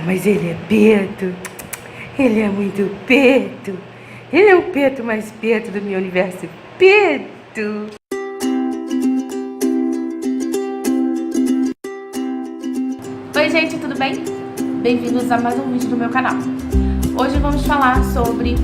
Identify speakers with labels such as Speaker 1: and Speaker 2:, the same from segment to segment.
Speaker 1: mas ele é preto. Ele é muito preto. Ele é o preto mais preto do meu universo. Preto. Oi, gente, tudo bem? Bem-vindos a mais um vídeo do meu canal. Hoje vamos falar sobre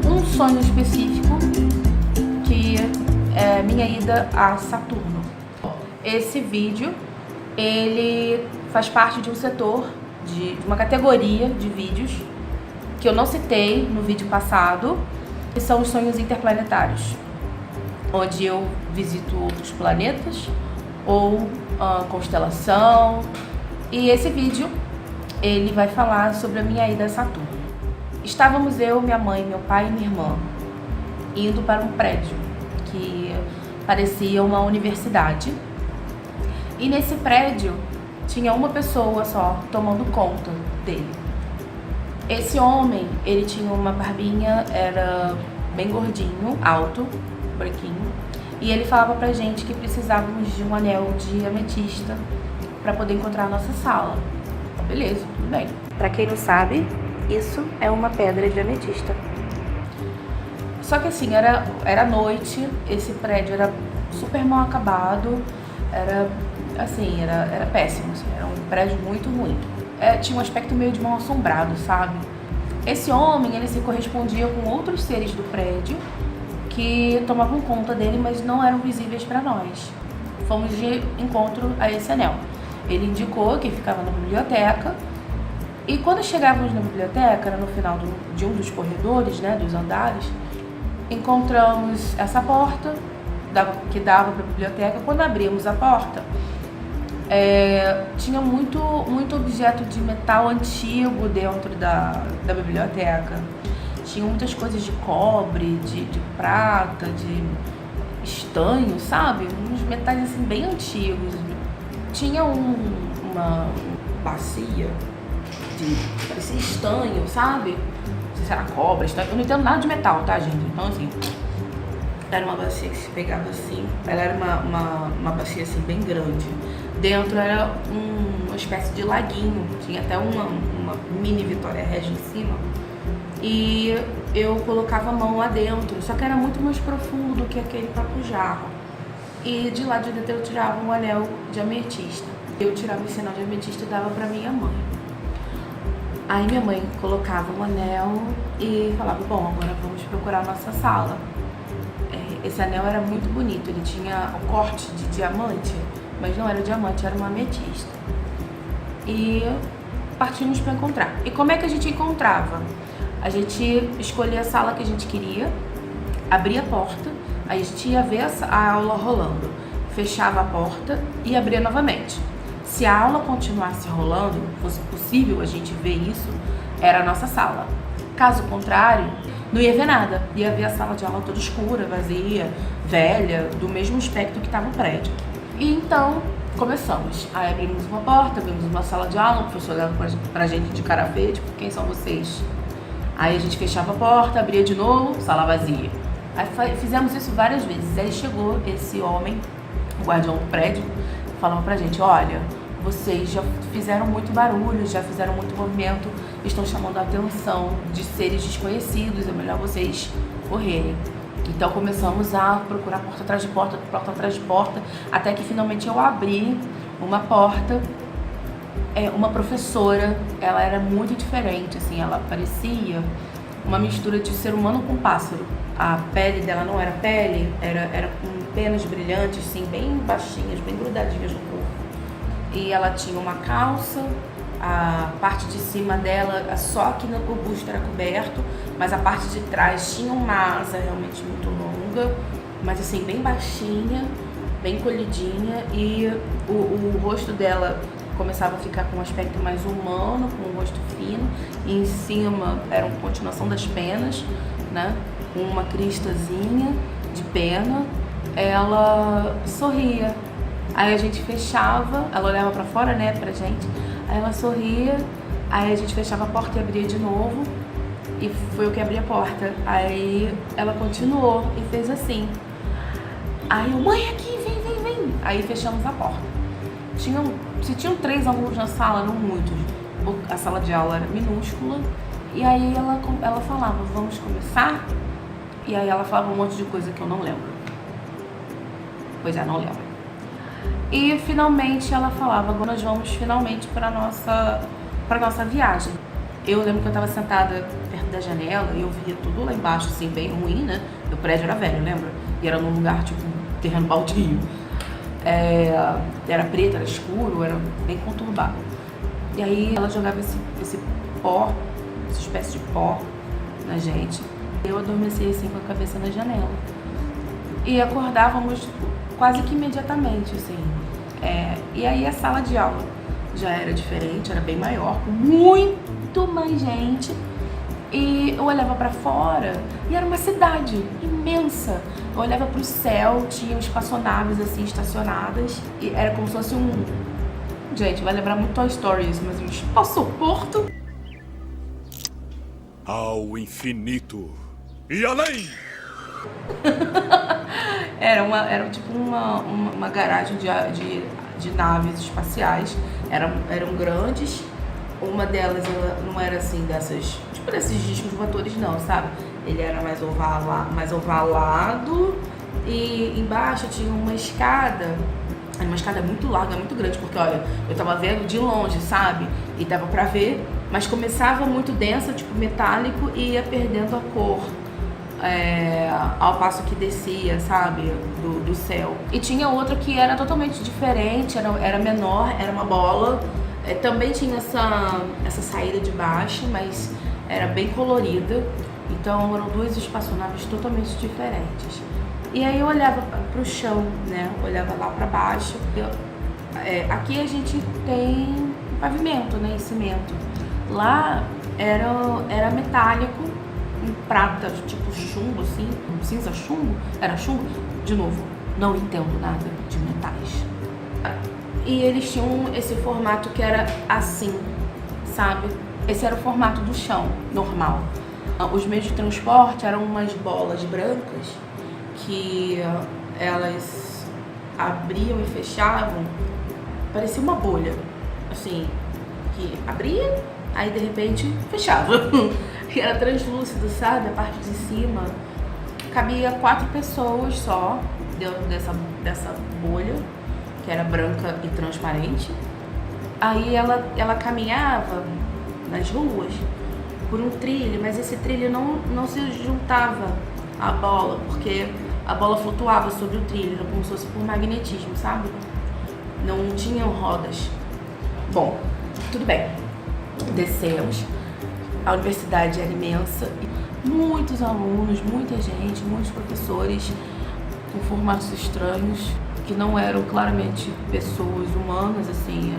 Speaker 1: um sonho específico, que é minha ida a Saturno. Esse vídeo, ele faz parte de um setor, de uma categoria de vídeos que eu não citei no vídeo passado, que são os sonhos interplanetários, onde eu visito outros planetas ou constelação. E esse vídeo, ele vai falar sobre a minha ida a Saturno. Estávamos eu, minha mãe, meu pai e minha irmã indo para um prédio que parecia uma universidade. E nesse prédio tinha uma pessoa só tomando conta dele. Esse homem, ele tinha uma barbinha, era bem gordinho, alto, branquinho. E ele falava pra gente que precisávamos de um anel de ametista para poder encontrar a nossa sala. Beleza, tudo bem. Pra quem não sabe, isso é uma pedra de ametista. Só que assim, era noite, esse prédio era super mal acabado, era péssimo, assim, era um prédio muito ruim. Tinha um aspecto meio de mal assombrado, sabe? Esse homem, ele se correspondia com outros seres do prédio que tomavam conta dele, mas não eram visíveis para nós. Fomos de encontro a esse anel. Ele indicou que ficava na biblioteca, e quando chegávamos na biblioteca, era no final de um dos corredores, né, dos andares, encontramos essa porta que dava para a biblioteca. Quando abrimos a porta, tinha muito objeto de metal antigo dentro da biblioteca. Tinha muitas coisas de cobre, de prata, de estanho, sabe? Uns metais assim bem antigos. Tinha uma bacia parecia estanho, sabe? Não sei se era cobre, estanho. Eu não entendo nada de metal, tá, gente? Então, assim, era uma bacia que se pegava assim. Ela era uma bacia assim bem grande. Dentro era uma espécie de laguinho. Tinha até uma mini Vitória Regia em cima. E eu colocava a mão lá dentro. Só que era muito mais profundo do que aquele próprio jarro. E de lá de dentro eu tirava um anel de ametista. Eu tirava esse anel de ametista e dava pra minha mãe. Aí minha mãe colocava um anel e falava, bom, agora vamos procurar a nossa sala. Esse anel era muito bonito, ele tinha o corte de diamante, mas não era diamante, era uma ametista. E partimos para encontrar. E como é que a gente encontrava? A gente escolhia a sala que a gente queria, abria a porta, aí a gente ia ver a aula rolando, fechava a porta e abria novamente. Se a aula continuasse rolando, fosse possível a gente ver isso, era a nossa sala. Caso contrário, não ia ver nada. Ia ver a sala de aula toda escura, vazia, velha, do mesmo aspecto que estava o prédio. E então, começamos. Aí abrimos uma porta, abrimos uma sala de aula, o professor olhava pra gente de cara feia, tipo, quem são vocês? Aí a gente fechava a porta, abria de novo, sala vazia. Aí fizemos isso várias vezes. Aí chegou esse homem, o guardião do prédio, falava pra gente, olha, vocês já fizeram muito barulho, já fizeram muito movimento, estão chamando a atenção de seres desconhecidos, é melhor vocês correrem. Então começamos a procurar porta atrás de porta, porta atrás de porta, até que finalmente eu abri uma porta. Uma professora, ela era muito diferente, assim, ela parecia uma mistura de ser humano com pássaro. A pele dela não era pele, era com penas brilhantes, assim, bem baixinhas, bem grudadinhas no corpo. E ela tinha uma calça, a parte de cima dela, só que o busto era coberto, mas a parte de trás tinha uma asa realmente muito longa, mas assim, bem baixinha, bem colhidinha, e o rosto dela começava a ficar com um aspecto mais humano, com um rosto fino, e em cima era uma continuação das penas, né, com uma cristazinha de pena. Ela sorria. Aí a gente fechava, ela olhava pra fora, né, pra gente, aí ela sorria, aí a gente fechava a porta e abria de novo, e foi eu que abri a porta. Aí ela continuou e fez assim. Aí eu, mãe, aqui, vem. Aí fechamos a porta. Se tinham 3 alunos na sala, não muitos, A sala de aula era minúscula. E aí ela falava, vamos começar? E aí ela falava um monte de coisa que eu não lembro. Pois é, não lembro. E finalmente ela falava, agora nós vamos finalmente para nossa viagem. Eu lembro que eu estava sentada perto da janela e eu via tudo lá embaixo, assim, bem ruim, né? O prédio era velho, lembra? E era num lugar, tipo, terreno baldio. Era preto, era escuro, era bem conturbado. E aí ela jogava esse pó, essa espécie de pó na gente. Eu adormeci assim com a cabeça na janela. E acordávamos quase que imediatamente, assim. E aí a sala de aula já era diferente, era bem maior, com muito mais gente. E eu olhava pra fora e era uma cidade imensa. Eu olhava pro céu, tinha espaçonaves assim estacionadas. E era como se fosse Gente, vai lembrar muito Toy Story isso, mas um espaço-porto.
Speaker 2: Ao infinito e além!
Speaker 1: Era tipo uma garagem de naves espaciais. Eram grandes. Uma delas ela não era assim dessas, tipo desses discos voadores não, sabe? Ele era mais ovalado e embaixo tinha uma escada muito larga, muito grande, porque olha, eu tava vendo de longe, sabe? E dava pra ver, mas começava muito densa, tipo metálico, e ia perdendo a cor. Ao passo que descia, sabe, do céu. E tinha outra que era totalmente diferente, era menor, era uma bola. Também tinha essa saída de baixo, mas era bem colorida. Então eram duas espaçonaves totalmente diferentes. E aí eu olhava pro chão, né? Olhava lá pra baixo. Aqui a gente tem pavimento, né? E cimento. Lá era metálico, em prata, tipo chumbo, assim, cinza chumbo. Era chumbo. De novo, não entendo nada de metais. E eles tinham esse formato que era assim, sabe? Esse era o formato do chão, normal. Os meios de transporte eram umas bolas brancas que elas abriam e fechavam, parecia uma bolha, assim, que abria, aí de repente fechava. E era translúcido, sabe? A parte de cima cabia 4 pessoas só dentro dessa bolha, que era branca e transparente. Aí ela caminhava nas ruas por um trilho, mas esse trilho não se juntava à bola, porque a bola flutuava sobre o trilho, como se fosse por magnetismo, sabe? Não tinham rodas. Bom, tudo bem. Descemos. A universidade era imensa. Muitos alunos, muita gente, muitos professores com formatos estranhos, que não eram claramente pessoas humanas, assim,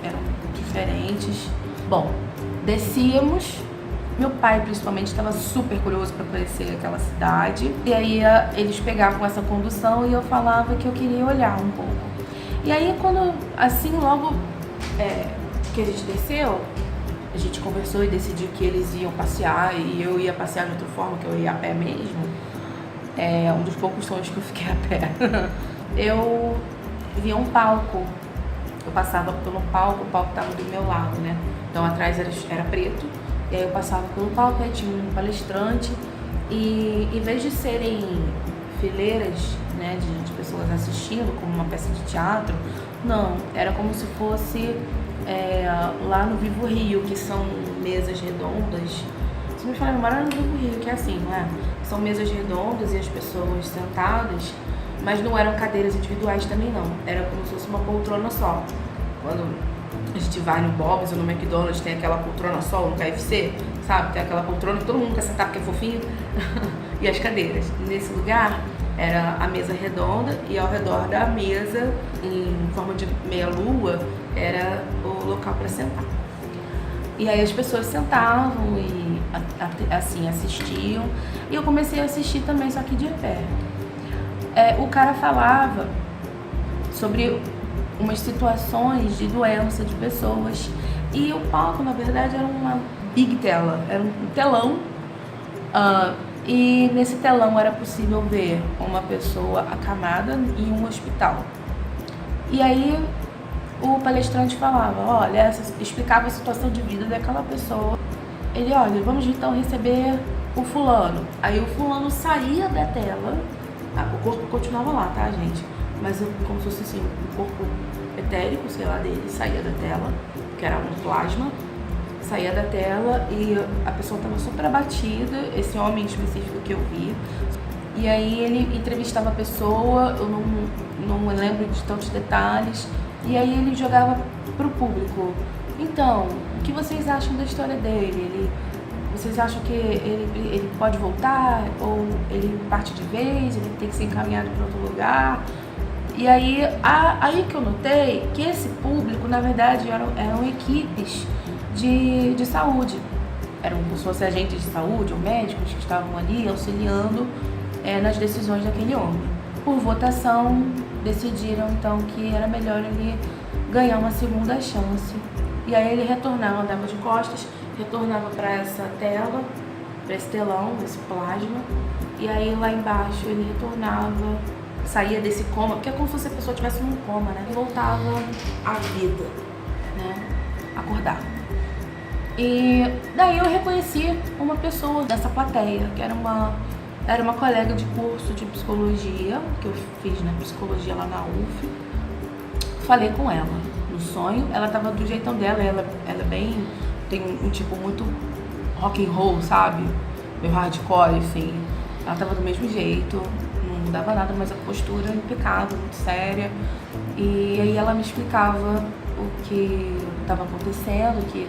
Speaker 1: eram diferentes. Bom, descíamos. Meu pai, principalmente, estava super curioso para conhecer aquela cidade. E aí eles pegavam essa condução e eu falava que eu queria olhar um pouco. E aí, quando, assim, logo que a gente desceu, a gente conversou e decidiu que eles iam passear e eu ia passear de outra forma, que eu ia a pé mesmo. Um dos poucos sonhos que eu fiquei a pé. Eu via um palco. Eu passava pelo palco, o palco estava do meu lado, né? Então atrás era preto. E aí eu passava pelo palco, aí tinha um palestrante. E em vez de serem fileiras, né, de pessoas assistindo, como uma peça de teatro, não, era como se fosse lá no Vivo Rio, que são mesas redondas. Se não me falar a memória, era no Vivo Rio, que é assim, não é? São mesas redondas e as pessoas sentadas, mas não eram cadeiras individuais também não, era como se fosse uma poltrona só. Quando a gente vai no Bob's ou no McDonald's, tem aquela poltrona só, no KFC, sabe? Tem aquela poltrona que todo mundo quer sentar porque é fofinho. E as cadeiras. Nesse lugar era a mesa redonda e ao redor da mesa, em forma de meia-lua, era o local para sentar. E aí as pessoas sentavam e assim assistiam. E eu comecei a assistir também, só que de pé. O cara falava sobre umas situações de doença de pessoas. E o palco, na verdade, era uma big tela, era um telão. E nesse telão era possível ver uma pessoa acamada em um hospital. E aí o palestrante falava, olha, explicava a situação de vida daquela pessoa. Ele, olha, vamos então receber o fulano. Aí o fulano saía da tela, o corpo continuava lá, tá, gente? Mas como se fosse assim, o corpo etérico, sei lá, dele, saía da tela, que era um plasma, saía da tela e a pessoa estava super abatida, esse homem específico que eu vi. E aí ele entrevistava a pessoa, eu não lembro de tantos detalhes, e aí ele jogava pro público. Então, o que vocês acham da história dele? Vocês acham que ele pode voltar? Ou ele parte de vez? Ele tem que ser encaminhado para outro lugar? E aí que eu notei que esse público, na verdade, eram equipes de saúde. Eram pessoas, agentes de saúde ou médicos que estavam ali auxiliando nas decisões daquele homem. Por votação, decidiram então que era melhor ele ganhar uma segunda chance. E aí ele retornava, andava de costas, retornava para essa tela, para esse telão, esse plasma. E aí lá embaixo ele retornava, saía desse coma, porque é como se a pessoa estivesse num coma, né? E voltava à vida, né? Acordava. E daí eu reconheci uma pessoa dessa plateia, que era uma colega de curso de psicologia, que eu fiz na psicologia lá na UF. Falei com ela no sonho, ela tava do jeitão dela, ela tem um tipo muito rock and roll, sabe? Meio hardcore, assim. Ela tava do mesmo jeito, não mudava nada, mas a postura impecável, muito séria. E aí ela me explicava o que estava acontecendo, e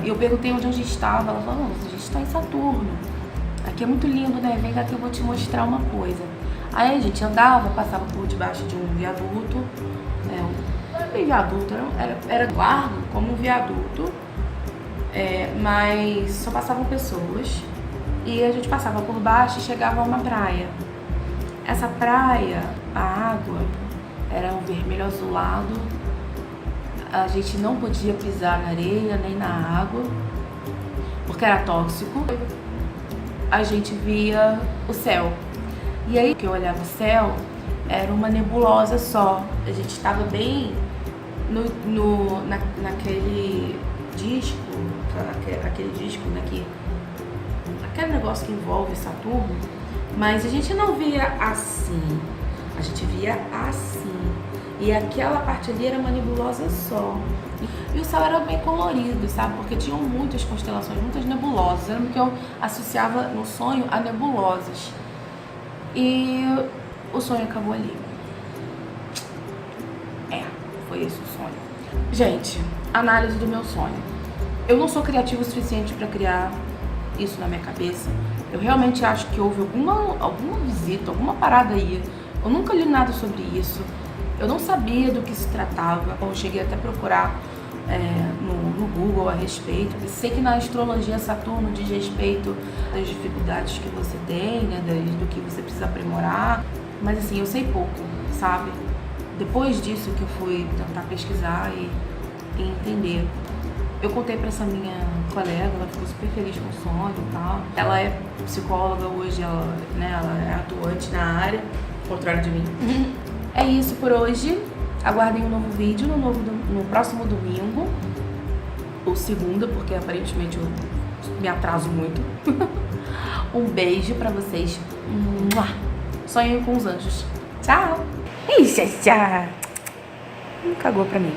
Speaker 1: eu perguntei onde a gente estava, ela falou, não, a gente está em Saturno. Aqui é muito lindo, né? Vem cá que eu vou te mostrar uma coisa. Aí a gente andava, passava por debaixo de um viaduto. Não era bem viaduto, era largo como um viaduto. Mas só passavam pessoas. E a gente passava por baixo e chegava a uma praia. Essa praia, a água era um vermelho azulado. A gente não podia pisar na areia nem na água, porque era tóxico. A gente via o céu. E aí que eu olhava o céu, era uma nebulosa só. A gente estava bem naquele disco, aquele disco, né, aquele negócio que envolve Saturno, mas a gente não via assim, a gente via assim. E aquela parte ali era uma nebulosa só. E o céu era bem colorido, sabe? Porque tinham muitas constelações, muitas nebulosas. Era o que eu associava no sonho a nebulosas. E o sonho acabou ali. Foi esse o sonho. Gente, análise do meu sonho. Eu não sou criativo o suficiente para criar isso na minha cabeça. Eu realmente acho que houve alguma visita, alguma parada aí. Eu nunca li nada sobre isso. Eu não sabia do que se tratava. Eu cheguei até a procurar no Google a respeito. Eu sei que na astrologia Saturno diz respeito às dificuldades que você tem, né, do que você precisa aprimorar. Mas assim, eu sei pouco, sabe? Depois disso que eu fui tentar pesquisar e entender. Eu contei pra essa minha colega, ela ficou super feliz com o sonho e tal. Ela é psicóloga hoje, ela é atuante na área, ao contrário de mim. É isso por hoje. Aguardem um novo vídeo no próximo domingo. Ou segunda, porque aparentemente eu me atraso muito. Um beijo pra vocês. Sonhem com os anjos. Tchau. Ixi, já. Cagou pra mim.